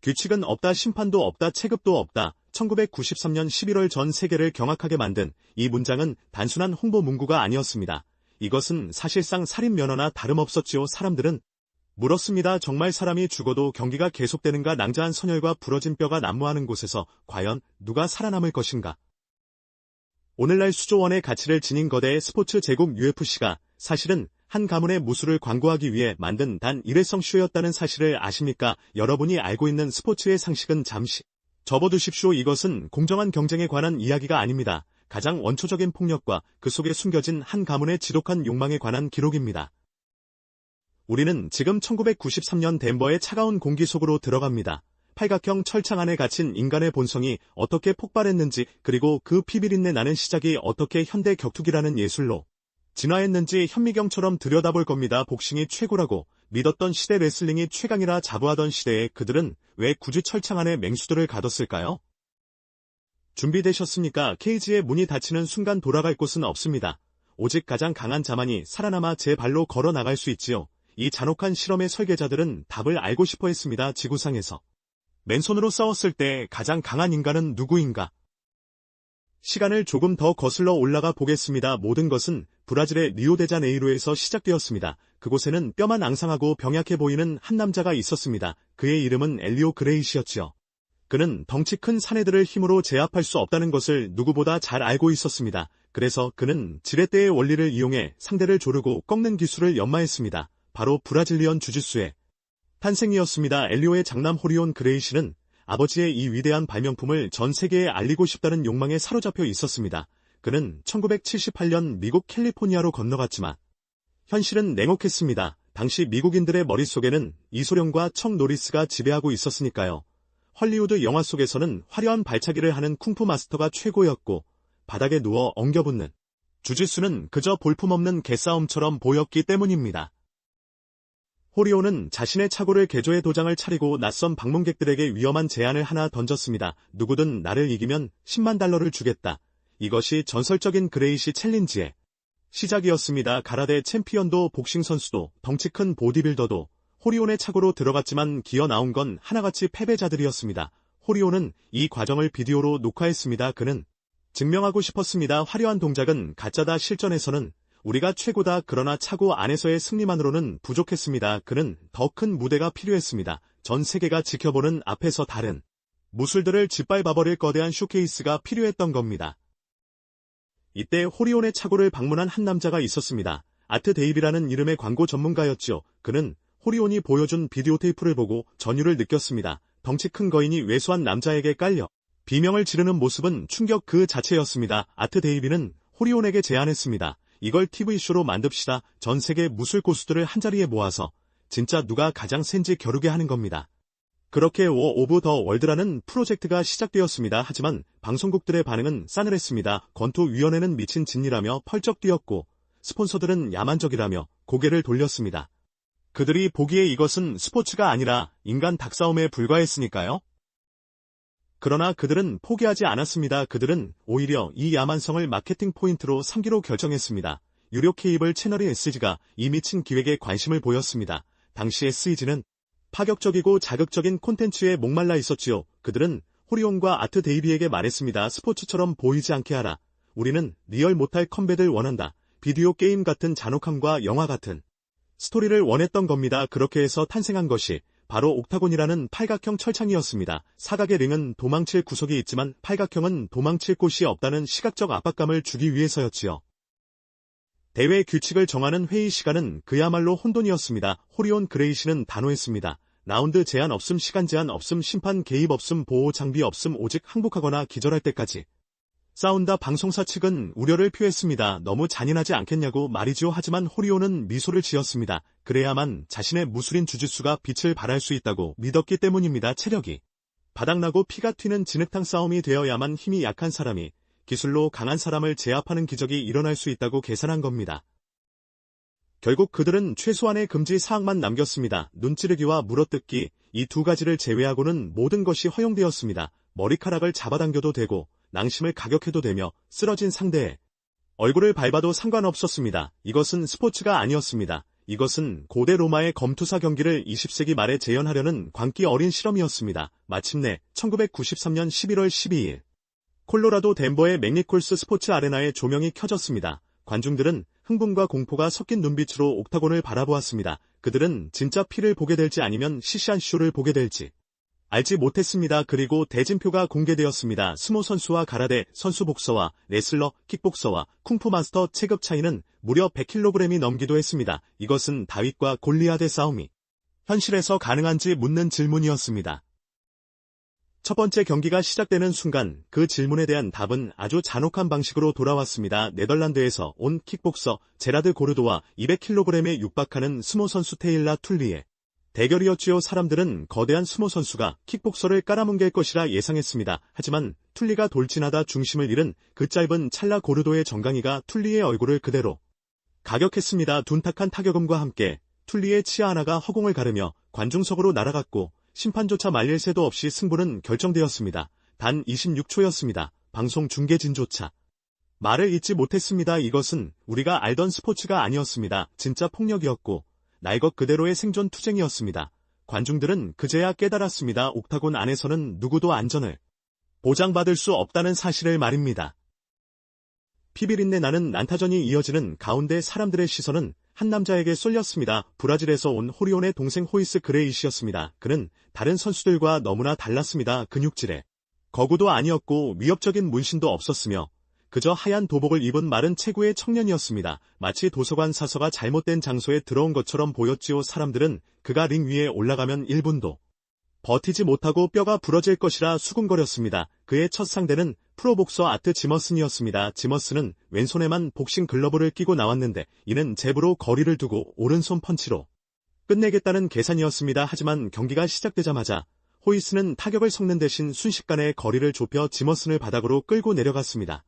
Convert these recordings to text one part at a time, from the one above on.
규칙은 없다, 심판도 없다, 체급도 없다. 1993년 11월 전 세계를 경악하게 만든 이 문장은 단순한 홍보 문구가 아니었습니다. 이것은 사실상 살인 면허나 다름없었지요. 사람들은 물었습니다. 정말 사람이 죽어도 경기가 계속되는가? 낭자한 선열과 부러진 뼈가 난무하는 곳에서 과연 누가 살아남을 것인가? 오늘날 수조 원의 가치를 지닌 거대의 스포츠 제국 UFC가 사실은 한 가문의 무술을 광고하기 위해 만든 단 일회성 쇼였다는 사실을 아십니까? 여러분이 알고 있는 스포츠의 상식은 잠시 접어두십시오. 이것은 공정한 경쟁에 관한 이야기가 아닙니다. 가장 원초적인 폭력과 그 속에 숨겨진 한 가문의 지독한 욕망에 관한 기록입니다. 우리는 지금 1993년 덴버의 차가운 공기 속으로 들어갑니다. 팔각형 철창 안에 갇힌 인간의 본성이 어떻게 폭발했는지, 그리고 그 피비린내 나는 시작이 어떻게 현대 격투기라는 예술로 진화했는지 현미경처럼 들여다볼 겁니다. 복싱이 최고라고 믿었던 시대, 레슬링이 최강이라 자부하던 시대에 그들은 왜 굳이 철창 안에 맹수들을 가뒀을까요? 준비되셨습니까? 케이지의 문이 닫히는 순간 돌아갈 곳은 없습니다. 오직 가장 강한 자만이 살아남아 제 발로 걸어 나갈 수 있지요. 이 잔혹한 실험의 설계자들은 답을 알고 싶어 했습니다. 지구상에서 맨손으로 싸웠을 때 가장 강한 인간은 누구인가? 시간을 조금 더 거슬러 올라가 보겠습니다. 모든 것은 브라질의 리오데자네이루에서 시작되었습니다. 그곳에는 뼈만 앙상하고 병약해 보이는 한 남자가 있었습니다. 그의 이름은 엘리오 그레이시였지요. 그는 덩치 큰 사내들을 힘으로 제압할 수 없다는 것을 누구보다 잘 알고 있었습니다. 그래서 그는 지렛대의 원리를 이용해 상대를 조르고 꺾는 기술을 연마했습니다. 바로 브라질리언 주짓수의 탄생이었습니다. 엘리오의 장남 호리온 그레이시는 아버지의 이 위대한 발명품을 전 세계에 알리고 싶다는 욕망에 사로잡혀 있었습니다. 그는 1978년 미국 캘리포니아로 건너갔지만 현실은 냉혹했습니다. 당시 미국인들의 머릿속에는 이소룡과 척 노리스가 지배하고 있었으니까요. 헐리우드 영화 속에서는 화려한 발차기를 하는 쿵푸 마스터가 최고였고 바닥에 누워 엉겨붙는 주짓수는 그저 볼품없는 개싸움처럼 보였기 때문입니다. 호리온은 자신의 차고를 개조해 도장을 차리고 낯선 방문객들에게 위험한 제안을 하나 던졌습니다. 누구든 나를 이기면 10만 달러를 주겠다. 이것이 전설적인 그레이시 챌린지의 시작이었습니다. 가라데 챔피언도 복싱 선수도 덩치 큰 보디빌더도 호리온의 차고로 들어갔지만 기어 나온 건 하나같이 패배자들이었습니다. 호리온은 이 과정을 비디오로 녹화했습니다. 그는 증명하고 싶었습니다. 화려한 동작은 가짜다. 실전에서는 우리가 최고다. 그러나 차고 안에서의 승리만으로는 부족했습니다. 그는 더 큰 무대가 필요했습니다. 전 세계가 지켜보는 앞에서 다른 무술들을 짓밟아버릴 거대한 쇼케이스가 필요했던 겁니다. 이때 호리온의 차고를 방문한 한 남자가 있었습니다. 아트 데이비라는 이름의 광고 전문가였지요. 그는 호리온이 보여준 비디오 테이프를 보고 전율을 느꼈습니다. 덩치 큰 거인이 왜소한 남자에게 깔려 비명을 지르는 모습은 충격 그 자체였습니다. 아트 데이비는 호리온에게 제안했습니다. 이걸 TV쇼로 만듭시다. 전 세계 무술 고수들을 한자리에 모아서 진짜 누가 가장 센지 겨루게 하는 겁니다. 그렇게 워 오브 더 월드라는 프로젝트가 시작되었습니다. 하지만 방송국들의 반응은 싸늘했습니다. 권투위원회는 미친 짓이라며 펄쩍 뛰었고 스폰서들은 야만적이라며 고개를 돌렸습니다. 그들이 보기에 이것은 스포츠가 아니라 인간 닭싸움에 불과했으니까요. 그러나 그들은 포기하지 않았습니다. 그들은 오히려 이 야만성을 마케팅 포인트로 삼기로 결정했습니다. 유료 케이블 채널인 SG가 이 미친 기획에 관심을 보였습니다. 당시 SG는 파격적이고 자극적인 콘텐츠에 목말라 있었지요. 그들은 호리온과 아트 데이비에게 말했습니다. 스포츠처럼 보이지 않게 하라. 우리는 리얼 모탈 컴뱃을 원한다. 비디오 게임 같은 잔혹함과 영화 같은 스토리를 원했던 겁니다. 그렇게 해서 탄생한 것이 바로 옥타곤이라는 팔각형 철창이었습니다. 사각의 링은 도망칠 구석이 있지만 팔각형은 도망칠 곳이 없다는 시각적 압박감을 주기 위해서였지요. 대회 규칙을 정하는 회의 시간은 그야말로 혼돈이었습니다. 호리온 그레이시는 단호했습니다. 라운드 제한 없음, 시간 제한 없음, 심판 개입 없음, 보호 장비 없음, 오직 항복하거나 기절할 때까지 싸운다. 방송사 측은 우려를 표했습니다. 너무 잔인하지 않겠냐고 말이죠. 하지만 호리온은 미소를 지었습니다. 그래야만 자신의 무술인 주짓수가 빛을 발할 수 있다고 믿었기 때문입니다. 체력이 바닥나고 피가 튀는 진흙탕 싸움이 되어야만 힘이 약한 사람이 기술로 강한 사람을 제압하는 기적이 일어날 수 있다고 계산한 겁니다. 결국 그들은 최소한의 금지 사항만 남겼습니다. 눈찌르기와 물어뜯기, 이 두 가지를 제외하고는 모든 것이 허용되었습니다. 머리카락을 잡아당겨도 되고 낭심을 가격해도 되며 쓰러진 상대의 얼굴을 밟아도 상관없었습니다. 이것은 스포츠가 아니었습니다. 이것은 고대 로마의 검투사 경기를 20세기 말에 재현하려는 광기 어린 실험이었습니다. 마침내 1993년 11월 12일 콜로라도 덴버의 맥니콜스 스포츠 아레나에 조명이 켜졌습니다. 관중들은 흥분과 공포가 섞인 눈빛으로 옥타곤을 바라보았습니다. 그들은 진짜 피를 보게 될지 아니면 시시한 쇼를 보게 될지 알지 못했습니다. 그리고 대진표가 공개되었습니다. 스모 선수와 가라데 선수 복서와 레슬러, 킥복서와 쿵푸 마스터 체급 차이는 무려 100kg이 넘기도 했습니다. 이것은 다윗과 골리앗의 싸움이 현실에서 가능한지 묻는 질문이었습니다. 첫 번째 경기가 시작되는 순간 그 질문에 대한 답은 아주 잔혹한 방식으로 돌아왔습니다. 네덜란드에서 온 킥복서 제라드 고르도와 200kg에 육박하는 스모 선수 테일라 툴리의 대결이었지요. 사람들은 거대한 스모 선수가 킥복서를 깔아뭉갤 것이라 예상했습니다. 하지만 툴리가 돌진하다 중심을 잃은 그 짧은 찰나 고르도의 정강이가 툴리의 얼굴을 그대로 가격했습니다. 둔탁한 타격음과 함께 툴리의 치아 하나가 허공을 가르며 관중석으로 날아갔고 심판조차 말릴 새도 없이 승부는 결정되었습니다. 단 26초였습니다. 방송 중계진조차 말을 잇지 못했습니다. 이것은 우리가 알던 스포츠가 아니었습니다. 진짜 폭력이었고 날 것 그대로의 생존 투쟁이었습니다. 관중들은 그제야 깨달았습니다. 옥타곤 안에서는 누구도 안전을 보장받을 수 없다는 사실을 말입니다. 피비린내 나는 난타전이 이어지는 가운데 사람들의 시선은 한 남자에게 쏠렸습니다. 브라질에서 온 호리온의 동생 호이스 그레이시였습니다. 그는 다른 선수들과 너무나 달랐습니다. 근육질에 거구도 아니었고 위협적인 문신도 없었으며 그저 하얀 도복을 입은 마른 체구의 청년이었습니다. 마치 도서관 사서가 잘못된 장소에 들어온 것처럼 보였지요. 사람들은 그가 링 위에 올라가면 1분도 버티지 못하고 뼈가 부러질 것이라 수군거렸습니다. 그의 첫 상대는 프로복서 아트 지머슨이었습니다. 지머슨은 왼손에만 복싱 글러브를 끼고 나왔는데 이는 잽으로 거리를 두고 오른손 펀치로 끝내겠다는 계산이었습니다. 하지만 경기가 시작되자마자 호이스는 타격을 섞는 대신 순식간에 거리를 좁혀 지머슨을 바닥으로 끌고 내려갔습니다.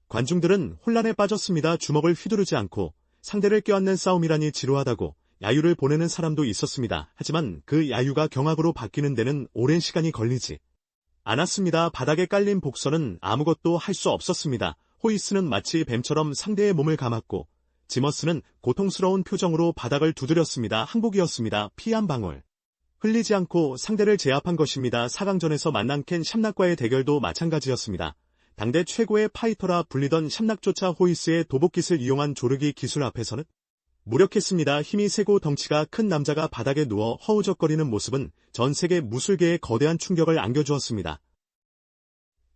관중들은 혼란에 빠졌습니다. 주먹을 휘두르지 않고 상대를 껴안는 싸움이라니 지루하다고 야유를 보내는 사람도 있었습니다. 하지만 그 야유가 경악으로 바뀌는 데는 오랜 시간이 걸리지 않았습니다. 바닥에 깔린 복서는 아무것도 할 수 없었습니다. 호이스는 마치 뱀처럼 상대의 몸을 감았고 지머스는 고통스러운 표정으로 바닥을 두드렸습니다. 항복이었습니다. 피 한 방울 흘리지 않고 상대를 제압한 것입니다. 4강전에서 만난 켄 샴낙과의 대결도 마찬가지였습니다. 당대 최고의 파이터라 불리던 샴낙조차 호이스의 도복깃을 이용한 조르기 기술 앞에서는 무력했습니다. 힘이 세고 덩치가 큰 남자가 바닥에 누워 허우적거리는 모습은 전 세계 무술계에 거대한 충격을 안겨주었습니다.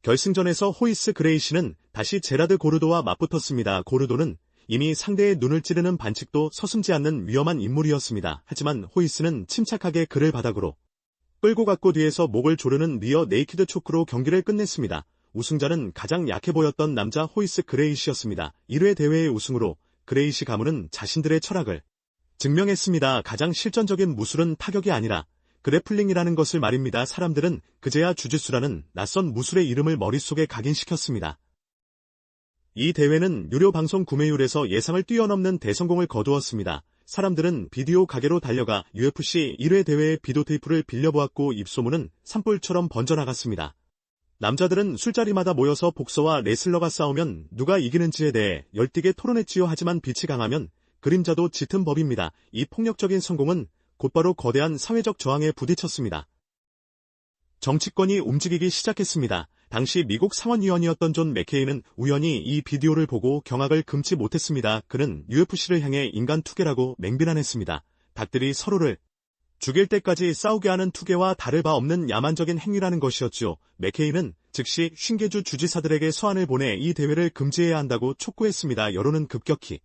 결승전에서 호이스 그레이시는 다시 제라드 고르도와 맞붙었습니다. 고르도는 이미 상대의 눈을 찌르는 반칙도 서슴지 않는 위험한 인물이었습니다. 하지만 호이스는 침착하게 그를 바닥으로 끌고 갔고 뒤에서 목을 조르는 니어 네이키드 초크로 경기를 끝냈습니다. 우승자는 가장 약해 보였던 남자 호이스 그레이시였습니다. 1회 대회의 우승으로 그레이시 가문은 자신들의 철학을 증명했습니다. 가장 실전적인 무술은 타격이 아니라 그래플링이라는 것을 말입니다. 사람들은 그제야 주짓수라는 낯선 무술의 이름을 머릿속에 각인시켰습니다. 이 대회는 유료 방송 구매율에서 예상을 뛰어넘는 대성공을 거두었습니다. 사람들은 비디오 가게로 달려가 UFC 1회 대회의 비디오테이프를 빌려보았고 입소문은 산불처럼 번져나갔습니다. 남자들은 술자리마다 모여서 복서와 레슬러가 싸우면 누가 이기는지에 대해 열띠게 토론했지요. 하지만 빛이 강하면 그림자도 짙은 법입니다. 이 폭력적인 성공은 곧바로 거대한 사회적 저항에 부딪혔습니다. 정치권이 움직이기 시작했습니다. 당시 미국 상원의원이었던 존 맥케인은 우연히 이 비디오를 보고 경악을 금치 못했습니다. 그는 UFC를 향해 인간 투개라고 맹비난했습니다. 닭들이 서로를 죽일 때까지 싸우게 하는 투개와 다를 바 없는 야만적인 행위라는 것이었죠. 맥케인은 즉시 쉰계주 주지사들에게 서한을 보내 이 대회를 금지해야 한다고 촉구했습니다. 여론은 급격히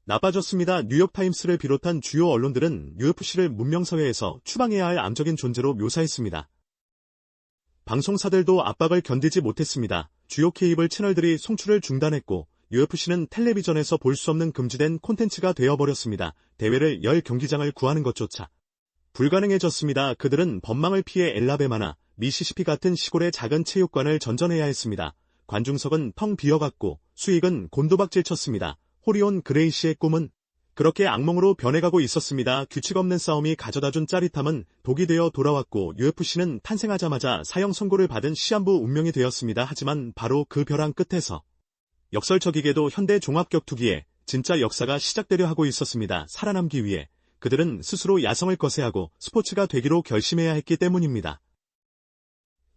나빠졌습니다. 뉴욕타임스를 비롯한 주요 언론들은 UFC를 문명사회에서 추방해야 할 암적인 존재로 묘사했습니다. 방송사들도 압박을 견디지 못했습니다. 주요 케이블 채널들이 송출을 중단했고 UFC는 텔레비전에서 볼 수 없는 금지된 콘텐츠가 되어버렸습니다. 대회를 열 경기장을 구하는 것조차 불가능해졌습니다. 그들은 법망을 피해 엘라베마나 미시시피 같은 시골의 작은 체육관을 전전해야 했습니다. 관중석은 텅 비어갔고 수익은 곤두박질 쳤습니다. 호리온 그레이시의 꿈은 그렇게 악몽으로 변해가고 있었습니다. 규칙 없는 싸움이 가져다준 짜릿함은 독이 되어 돌아왔고 UFC는 탄생하자마자 사형 선고를 받은 시한부 운명이 되었습니다. 하지만 바로 그 벼랑 끝에서 역설적이게도 현대 종합격투기에 진짜 역사가 시작되려 하고 있었습니다. 살아남기 위해 그들은 스스로 야성을 거세하고 스포츠가 되기로 결심해야 했기 때문입니다.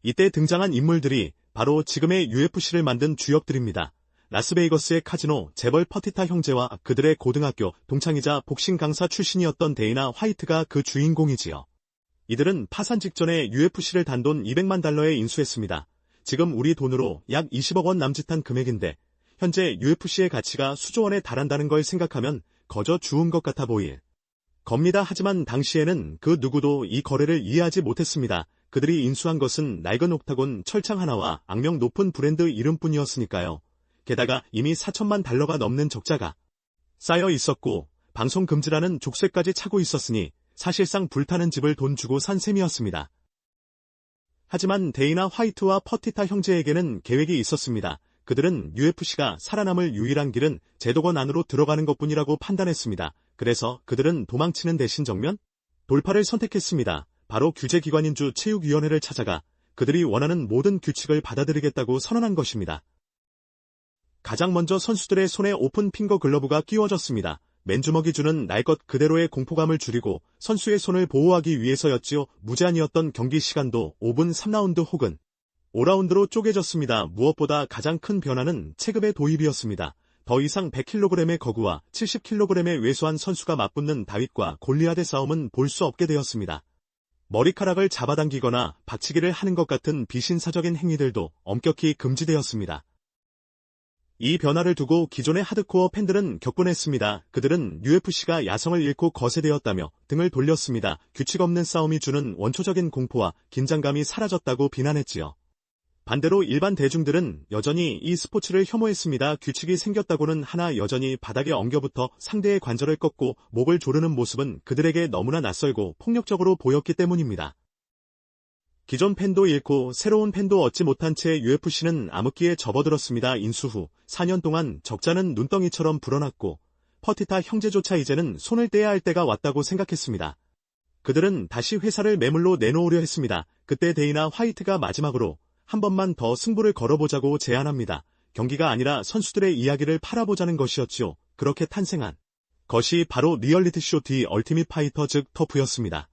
이때 등장한 인물들이 바로 지금의 UFC를 만든 주역들입니다. 라스베이거스의 카지노 재벌 퍼티타 형제와 그들의 고등학교 동창이자 복싱 강사 출신이었던 데이나 화이트가 그 주인공이지요. 이들은 파산 직전에 UFC를 단돈 200만 달러에 인수했습니다. 지금 우리 돈으로 약 20억 원 남짓한 금액인데 현재 UFC의 가치가 수조 원에 달한다는 걸 생각하면 거저 주운 것 같아 보일 겁니다. 하지만 당시에는 그 누구도 이 거래를 이해하지 못했습니다. 그들이 인수한 것은 낡은 옥타곤 철창 하나와 악명 높은 브랜드 이름뿐이었으니까요. 게다가 이미 4천만 달러가 넘는 적자가 쌓여 있었고 방송 금지라는 족쇄까지 차고 있었으니 사실상 불타는 집을 돈 주고 산 셈이었습니다. 하지만 데이나 화이트와 퍼티타 형제에게는 계획이 있었습니다. 그들은 UFC가 살아남을 유일한 길은 제도권 안으로 들어가는 것뿐이라고 판단했습니다. 그래서 그들은 도망치는 대신 정면 돌파를 선택했습니다. 바로 규제기관인 주 체육위원회를 찾아가 그들이 원하는 모든 규칙을 받아들이겠다고 선언한 것입니다. 가장 먼저 선수들의 손에 오픈 핑거 글러브가 끼워졌습니다. 맨주먹이 주는 날 것 그대로의 공포감을 줄이고 선수의 손을 보호하기 위해서였지요. 무제한이었던 경기 시간도 5분 3라운드 혹은 5라운드로 쪼개졌습니다. 무엇보다 가장 큰 변화는 체급의 도입이었습니다. 더 이상 100kg의 거구와 70kg의 왜소한 선수가 맞붙는 다윗과 골리앗의 싸움은 볼 수 없게 되었습니다. 머리카락을 잡아당기거나 박치기를 하는 것 같은 비신사적인 행위들도 엄격히 금지되었습니다. 이 변화를 두고 기존의 하드코어 팬들은 격분했습니다. 그들은 UFC가 야성을 잃고 거세되었다며 등을 돌렸습니다. 규칙 없는 싸움이 주는 원초적인 공포와 긴장감이 사라졌다고 비난했지요. 반대로 일반 대중들은 여전히 이 스포츠를 혐오했습니다. 규칙이 생겼다고는 하나 여전히 바닥에 엉겨붙어 상대의 관절을 꺾고 목을 조르는 모습은 그들에게 너무나 낯설고 폭력적으로 보였기 때문입니다. 기존 팬도 잃고 새로운 팬도 얻지 못한 채 UFC는 암흑기에 접어들었습니다. 인수 후 4년 동안 적자는 눈덩이처럼 불어났고 퍼티타 형제조차 이제는 손을 떼야 할 때가 왔다고 생각했습니다. 그들은 다시 회사를 매물로 내놓으려 했습니다. 그때 데이나 화이트가 마지막으로 한 번만 더 승부를 걸어보자고 제안합니다. 경기가 아니라 선수들의 이야기를 팔아보자는 것이었지요. 그렇게 탄생한 것이 바로 리얼리티쇼 디 얼티밋 파이터 즉 터프였습니다.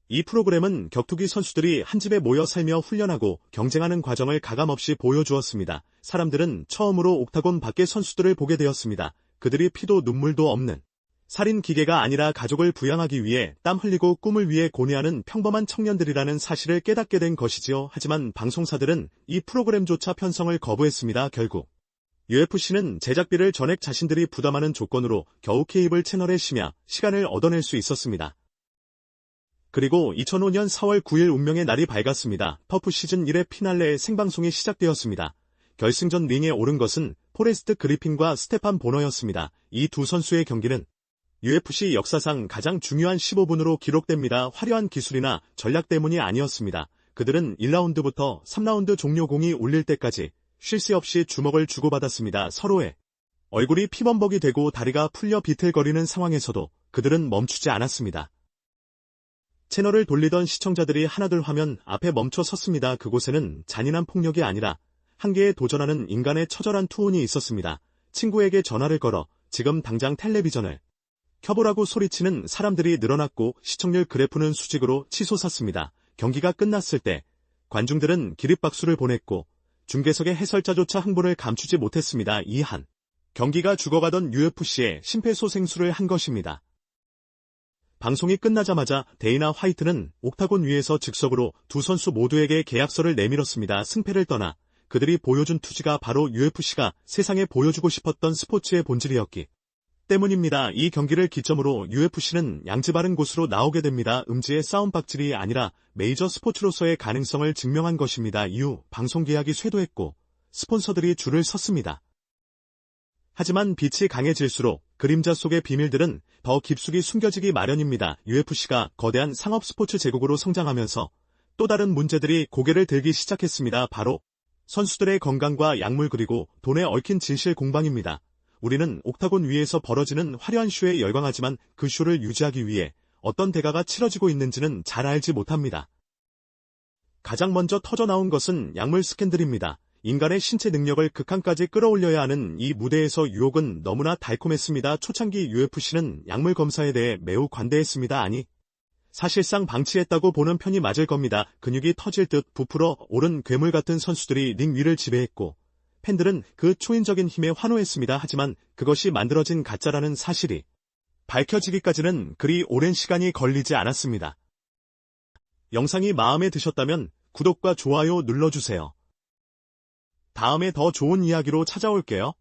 이 프로그램은 격투기 선수들이 한 집에 모여 살며 훈련하고 경쟁하는 과정을 가감없이 보여주었습니다. 사람들은 처음으로 옥타곤 밖의 선수들을 보게 되었습니다. 그들이 피도 눈물도 없는 살인 기계가 아니라 가족을 부양하기 위해 땀 흘리고 꿈을 위해 고뇌하는 평범한 청년들이라는 사실을 깨닫게 된 것이지요. 하지만 방송사들은 이 프로그램조차 편성을 거부했습니다. 결국 UFC는 제작비를 전액 자신들이 부담하는 조건으로 겨우 케이블 채널에 심야 시간을 얻어낼 수 있었습니다. 그리고 2005년 4월 9일 운명의 날이 밝았습니다. 터프 시즌 1의 피날레의 생방송이 시작되었습니다. 결승전 링에 오른 것은 포레스트 그리핀과 스테판 보너였습니다. 이 두 선수의 경기는 UFC 역사상 가장 중요한 15분으로 기록됩니다. 화려한 기술이나 전략 때문이 아니었습니다. 그들은 1라운드부터 3라운드 종료 공이 울릴 때까지 쉴 새 없이 주먹을 주고받았습니다. 서로의 얼굴이 피범벅이 되고 다리가 풀려 비틀거리는 상황에서도 그들은 멈추지 않았습니다. 채널을 돌리던 시청자들이 하나둘 화면 앞에 멈춰 섰습니다. 그곳에는 잔인한 폭력이 아니라 한계에 도전하는 인간의 처절한 투혼이 있었습니다. 친구에게 전화를 걸어 지금 당장 텔레비전을 켜보라고 소리치는 사람들이 늘어났고 시청률 그래프는 수직으로 치솟았습니다. 경기가 끝났을 때 관중들은 기립박수를 보냈고 중계석의 해설자조차 흥분을 감추지 못했습니다. 이 한 경기가 죽어가던 UFC에 심폐소생술을 한 것입니다. 방송이 끝나자마자 데이나 화이트는 옥타곤 위에서 즉석으로 두 선수 모두에게 계약서를 내밀었습니다. 승패를 떠나 그들이 보여준 투지가 바로 UFC가 세상에 보여주고 싶었던 스포츠의 본질이었기 때문입니다. 이 경기를 기점으로 UFC는 양지 바른 곳으로 나오게 됩니다. 음지의 싸움박질이 아니라 메이저 스포츠로서의 가능성을 증명한 것입니다. 이후 방송 계약이 쇄도했고 스폰서들이 줄을 섰습니다. 하지만 빛이 강해질수록 그림자 속의 비밀들은 더 깊숙이 숨겨지기 마련입니다. UFC가 거대한 상업 스포츠 제국으로 성장하면서 또 다른 문제들이 고개를 들기 시작했습니다. 바로 선수들의 건강과 약물 그리고 돈에 얽힌 진실 공방입니다. 우리는 옥타곤 위에서 벌어지는 화려한 쇼에 열광하지만 그 쇼를 유지하기 위해 어떤 대가가 치러지고 있는지는 잘 알지 못합니다. 가장 먼저 터져나온 것은 약물 스캔들입니다. 인간의 신체 능력을 극한까지 끌어올려야 하는 이 무대에서 유혹은 너무나 달콤했습니다. 초창기 UFC는 약물 검사에 대해 매우 관대했습니다. 아니, 사실상 방치했다고 보는 편이 맞을 겁니다. 근육이 터질 듯 부풀어 오른 괴물 같은 선수들이 링 위를 지배했고 팬들은 그 초인적인 힘에 환호했습니다. 하지만 그것이 만들어진 가짜라는 사실이 밝혀지기까지는 그리 오랜 시간이 걸리지 않았습니다. 영상이 마음에 드셨다면 구독과 좋아요 눌러주세요. 다음에 더 좋은 이야기로 찾아올게요.